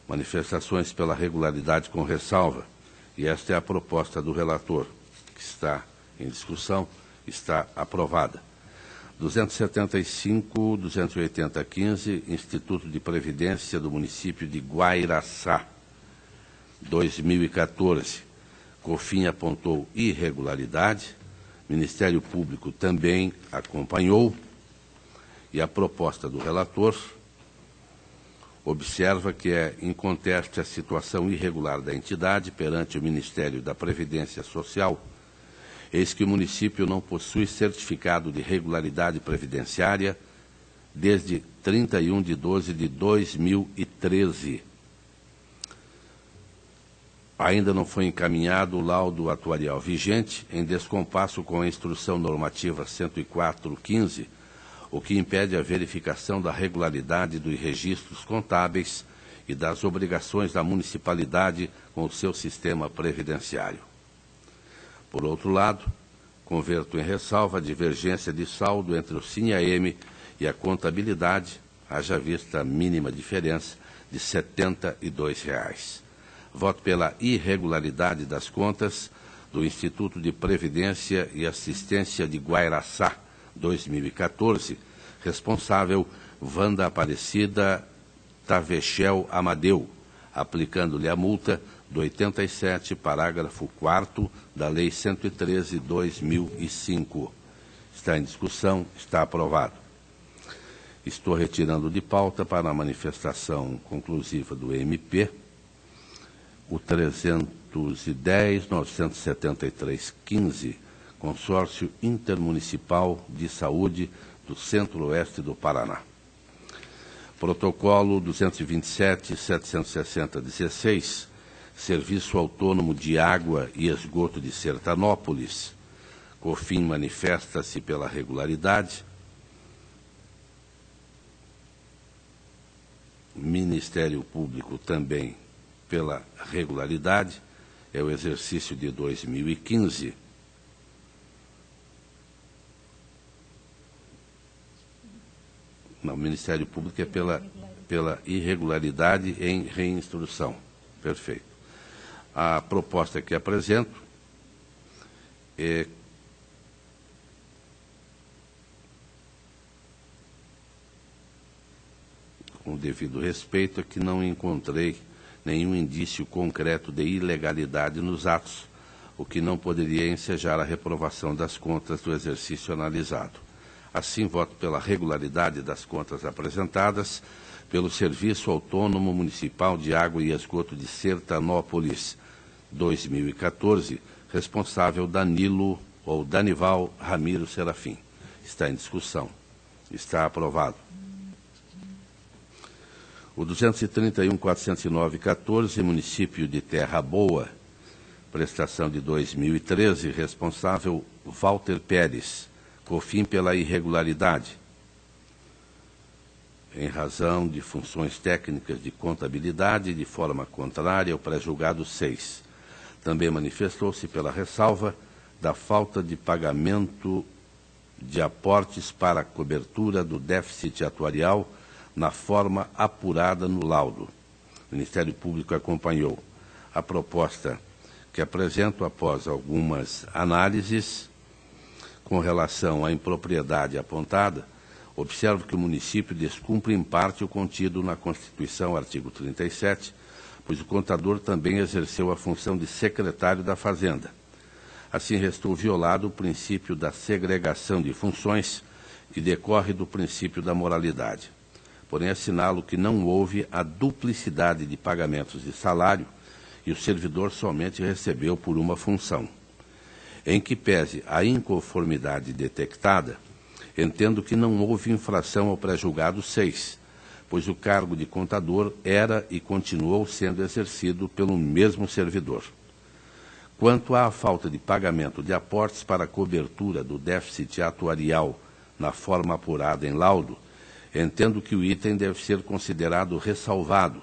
Speaker 1: Manifestações pela regularidade com ressalva. E esta é a proposta do relator, que está em discussão, está aprovada. 275.280.15, Instituto de Previdência do município de Guairaçá, 2014. COFIN apontou irregularidade, Ministério Público também acompanhou, e a proposta do relator observa que é inconteste a situação irregular da entidade perante o Ministério da Previdência Social, eis que o município não possui certificado de regularidade previdenciária desde 31/12/2013. Ainda não foi encaminhado o laudo atuarial vigente, em descompasso com a Instrução Normativa 104/15, o que impede a verificação da regularidade dos registros contábeis e das obrigações da municipalidade com o seu sistema previdenciário. Por outro lado, converto em ressalva a divergência de saldo entre o SINHAEM e a contabilidade, haja vista a mínima diferença de R$ 72. Voto pela irregularidade das contas do Instituto de Previdência e Assistência de Guairaçá, 2014, responsável Wanda Aparecida Tavechel Amadeu, aplicando-lhe a multa do 87, parágrafo 4º da Lei 113/2005. Está em discussão, está aprovado. Estou retirando de pauta para a manifestação conclusiva do MP o 310.973.15, Consórcio Intermunicipal de Saúde do Centro-Oeste do Paraná. Protocolo 227.760.16, Serviço Autônomo de Água e Esgoto de Sertanópolis. COFIN manifesta-se pela regularidade. Ministério Público também pela regularidade. É o exercício de 2015. Não, o Ministério Público é pela irregularidade em reinstrução. Perfeito. A proposta que apresento é com o devido respeito, é que não encontrei nenhum indício concreto de ilegalidade nos atos, o que não poderia ensejar a reprovação das contas do exercício analisado. Assim, voto pela regularidade das contas apresentadas pelo Serviço Autônomo Municipal de Água e Esgoto de Sertanópolis, 2014, responsável Danilo ou Danival Ramiro Serafim. Está em discussão. Está aprovado. O 231.409.14, município de Terra Boa, prestação de 2013, responsável Walter Pérez, COFIN pela irregularidade, em razão de funções técnicas de contabilidade de forma contrária ao pré-julgado 6. Também manifestou-se pela ressalva da falta de pagamento de aportes para a cobertura do déficit atuarial na forma apurada no laudo. O Ministério Público acompanhou a proposta que apresento após algumas análises com relação à impropriedade apontada. Observo que o município descumpre em parte o contido na Constituição, artigo 37, pois o contador também exerceu a função de secretário da Fazenda. Assim, restou violado o princípio da segregação de funções, que decorre do princípio da moralidade. Porém, assinalo que não houve a duplicidade de pagamentos de salário e o servidor somente recebeu por uma função. Em que pese a inconformidade detectada, entendo que não houve infração ao pré-julgado 6, pois o cargo de contador era e continuou sendo exercido pelo mesmo servidor. Quanto à falta de pagamento de aportes para a cobertura do déficit atuarial na forma apurada em laudo, entendo que o item deve ser considerado ressalvado,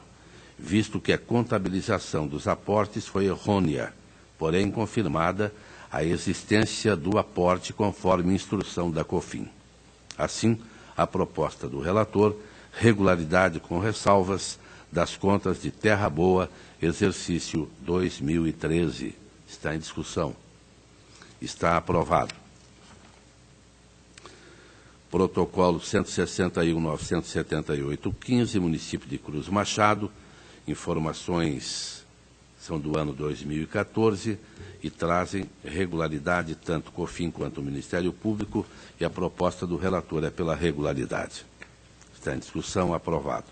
Speaker 1: visto que a contabilização dos aportes foi errônea, porém confirmada a existência do aporte conforme instrução da COFIN. Assim, a proposta do relator, regularidade com ressalvas das contas de Terra Boa, exercício 2013. Está em discussão. Está aprovado. Protocolo 161.978.15, município de Cruz Machado. Informações são do ano 2014 e trazem regularidade tanto COFIN quanto o Ministério Público, e a proposta do relator é pela regularidade. Está em discussão, aprovado.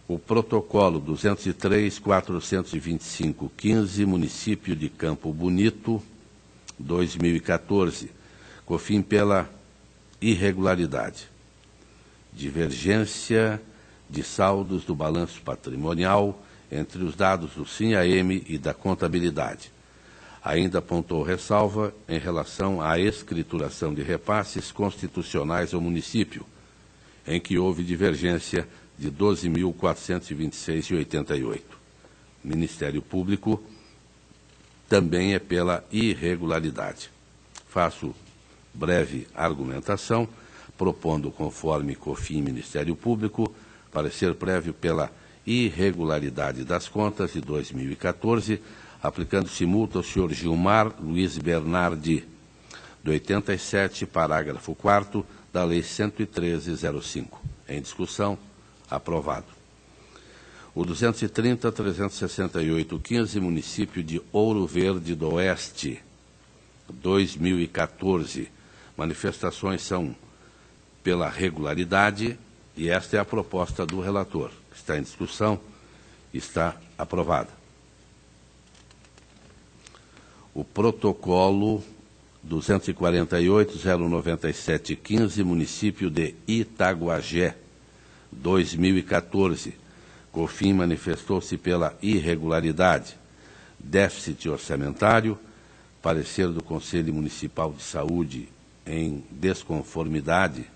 Speaker 1: O protocolo 203.425.15, município de Campo Bonito, 2014, COFIN pela irregularidade. Divergência de saldos do balanço patrimonial entre os dados do SINAM e da contabilidade. Ainda apontou ressalva em relação à escrituração de repasses constitucionais ao município, em que houve divergência de 12.426,88. O Ministério Público também é pela irregularidade. Faço breve argumentação, propondo, conforme COFIN e Ministério Público, parecer prévio pela irregularidade das contas de 2014, aplicando-se multa ao senhor Gilmar Luiz Bernardi, do 87, parágrafo 4º, da Lei 113/05. Em discussão, aprovado. O 230.368.15, município de Ouro Verde do Oeste, 2014. Manifestações são pela regularidade e esta é a proposta do relator. Está em discussão, está aprovada. O protocolo 248.097.15, município de Itaguajé, 2014. COFIN manifestou-se pela irregularidade, déficit orçamentário, parecer do Conselho Municipal de Saúde em desconformidade,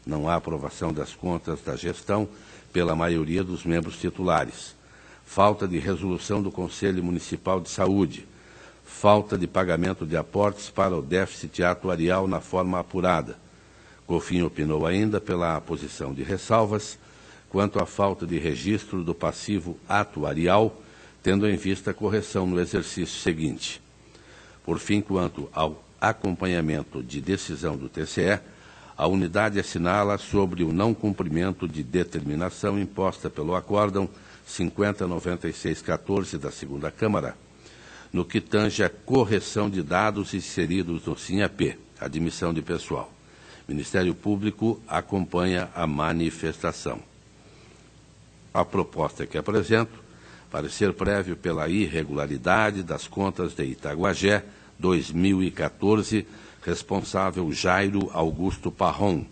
Speaker 1: não há aprovação das contas da gestão pela maioria dos membros titulares, falta de resolução do Conselho Municipal de Saúde, falta de pagamento de aportes para o déficit atuarial na forma apurada. COFIN opinou ainda pela aposição de ressalvas quanto à falta de registro do passivo atuarial, tendo em vista a correção no exercício seguinte. Por fim, quanto ao acompanhamento de decisão do TCE, a unidade assinala sobre o não cumprimento de determinação imposta pelo Acórdão 509614 da Segunda Câmara, no que tange a correção de dados inseridos no SINAP, admissão de pessoal. O Ministério Público acompanha a manifestação. A proposta que apresento, parecer prévio pela irregularidade das contas de Itaguajé, 2014, responsável Jairo Augusto Parron,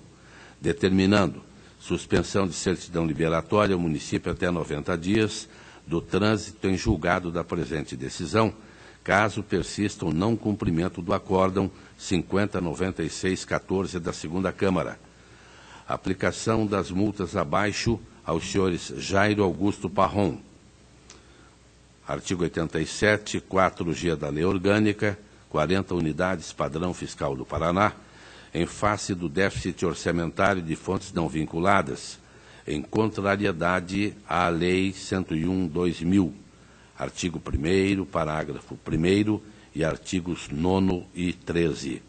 Speaker 1: determinando suspensão de certidão liberatória ao município até 90 dias do trânsito em julgado da presente decisão, caso persista o não cumprimento do acórdão 5096-14 da segunda Câmara. Aplicação das multas abaixo aos senhores Jairo Augusto Parron. Artigo 87, 4G da Lei Orgânica, 40 unidades padrão fiscal do Paraná, em face do déficit orçamentário de fontes não vinculadas, em contrariedade à Lei 101/2000, artigo 1º, parágrafo 1º e artigos 9º e 13.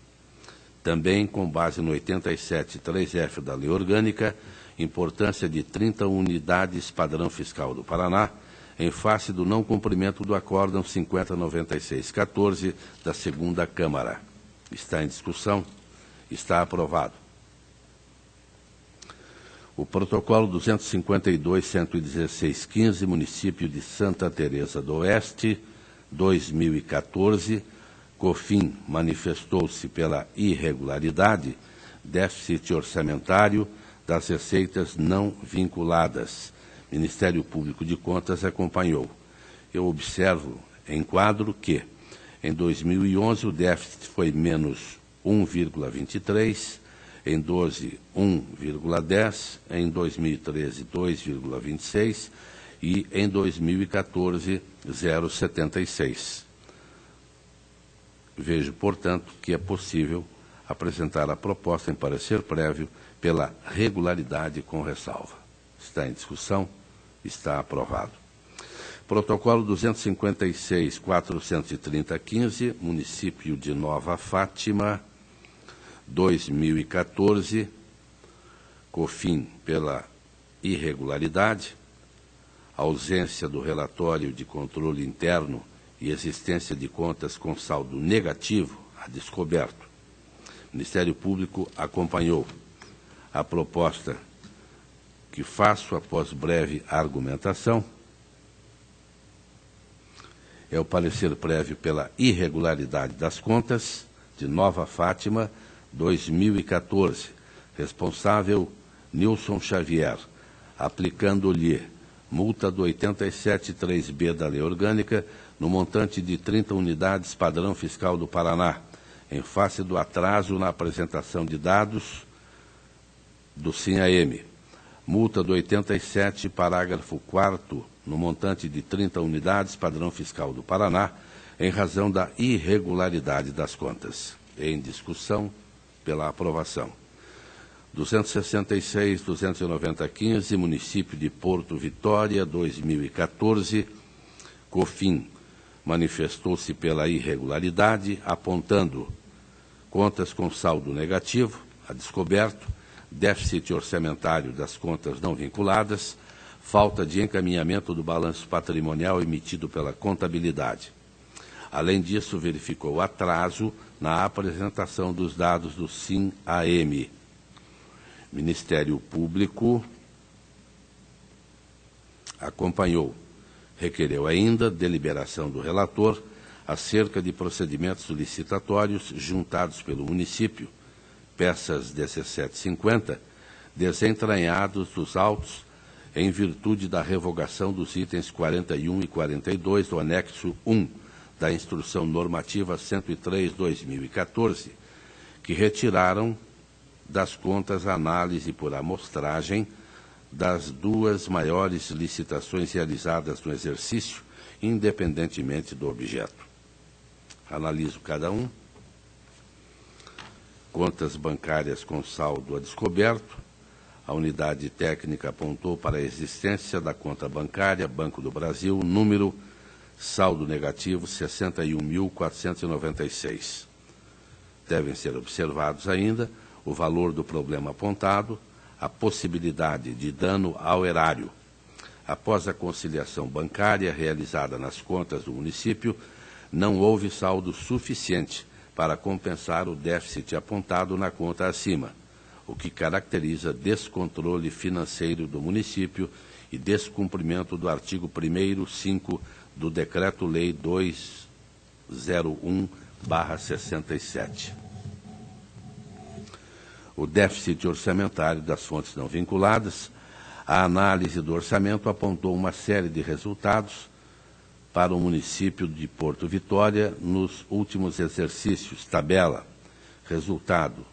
Speaker 1: Também, com base no 87, 3F da Lei Orgânica, importância de 30 unidades padrão fiscal do Paraná, em face do não cumprimento do acórdão 5096-14 da segunda Câmara. Está em discussão. Está aprovado. O protocolo 252.116.15, município de Santa Teresa do Oeste, 2014, COFIN manifestou-se pela irregularidade, déficit orçamentário das receitas não vinculadas. Ministério Público de Contas acompanhou. Eu observo em quadro que, em 2011, o déficit foi menos 1,23, em 12, 1,10, em 2013, 2,26 e, em 2014, 0,76. Vejo, portanto, que é possível apresentar a proposta em parecer prévio pela regularidade com ressalva. Está em discussão? Está aprovado. Protocolo 256.430.15, município de Nova Fátima, 2014, COFIN pela irregularidade, ausência do relatório de controle interno e existência de contas com saldo negativo a descoberto. O Ministério Público acompanhou. A proposta que faço após breve argumentação é o parecer prévio pela irregularidade das contas de Nova Fátima, 2014, responsável Nilson Xavier, aplicando-lhe multa do 87.3b da Lei Orgânica no montante de 30 unidades padrão fiscal do Paraná, em face do atraso na apresentação de dados do SINAM. Multa do 87, parágrafo 4º, no montante de 30 unidades padrão fiscal do Paraná, em razão da irregularidade das contas. Em discussão pela aprovação. 266.290.15, município de Porto Vitória, 2014, COFIN manifestou-se pela irregularidade, apontando contas com saldo negativo, a descoberto, déficit orçamentário das contas não vinculadas, falta de encaminhamento do balanço patrimonial emitido pela contabilidade. Além disso, verificou atraso na apresentação dos dados do SINAM. Ministério Público acompanhou. Requereu ainda deliberação do relator acerca de procedimentos licitatórios juntados pelo município, peças 1750, desentranhados dos autos em virtude da revogação dos itens 41 e 42 do anexo 1 da Instrução Normativa 103/2014, que retiraram das contas a análise por amostragem das duas maiores licitações realizadas no exercício, independentemente do objeto. Analiso cada um. Contas bancárias com saldo a descoberto. A unidade técnica apontou para a existência da conta bancária Banco do Brasil, número saldo negativo 61.496. Devem ser observados ainda o valor do problema apontado, a possibilidade de dano ao erário. Após a conciliação bancária realizada nas contas do município, não houve saldo suficiente para compensar o déficit apontado na conta acima, o que caracteriza descontrole financeiro do município e descumprimento do artigo 1º, 5 do Decreto-Lei 201/67. O déficit orçamentário das fontes não vinculadas, a análise do orçamento apontou uma série de resultados para o município de Porto Vitória nos últimos exercícios. Tabela. Resultado: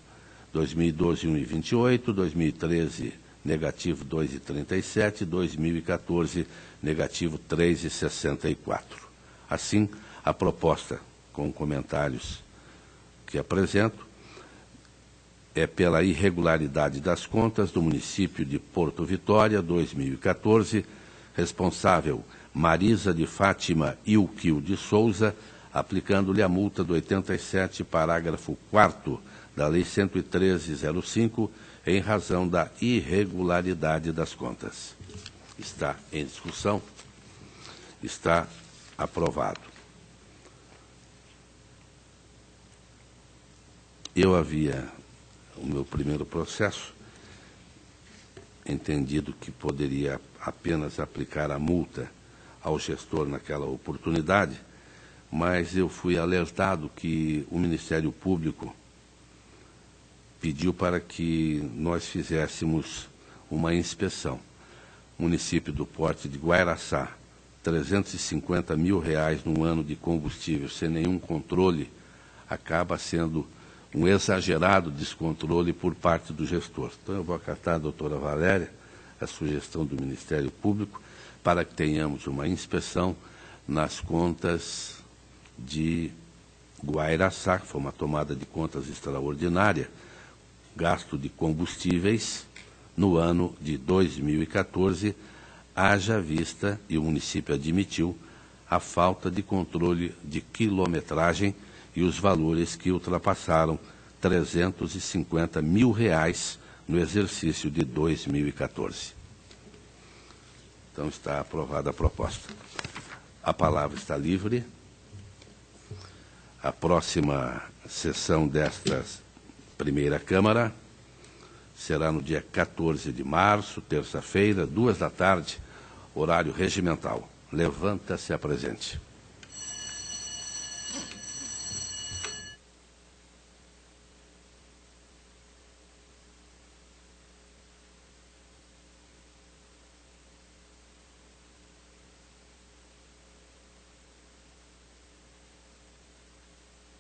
Speaker 1: 2012, 1,28, 2013, negativo 2,37, 2014, negativo 3,64. Assim, a proposta, com comentários que apresento, é pela irregularidade das contas do município de Porto Vitória, 2014, responsável Marisa de Fátima Ilquil de Souza, aplicando-lhe a multa do 87, parágrafo 4º da Lei 113/05, em razão da irregularidade das contas. Está em discussão. Está aprovado. Eu havia, o meu primeiro processo, entendido que poderia apenas aplicar a multa ao gestor naquela oportunidade, mas eu fui alertado que o Ministério Público pediu para que nós fizéssemos uma inspeção. Município do porte de Guairaçá, R$350 mil num ano de combustível, sem nenhum controle, acaba sendo um exagerado descontrole por parte do gestor. Então, eu vou acatar, doutora Valéria, a sugestão do Ministério Público para que tenhamos uma inspeção nas contas de Guairaçá, que foi uma tomada de contas extraordinária, gasto de combustíveis no ano de 2014, haja vista, e o município admitiu, a falta de controle de quilometragem e os valores que ultrapassaram R$350 mil no exercício de 2014. Então, está aprovada a proposta. A palavra está livre. A próxima sessão desta primeira Câmara será no dia 14 de março, terça-feira, 14h, horário regimental. Levanta-se a presente.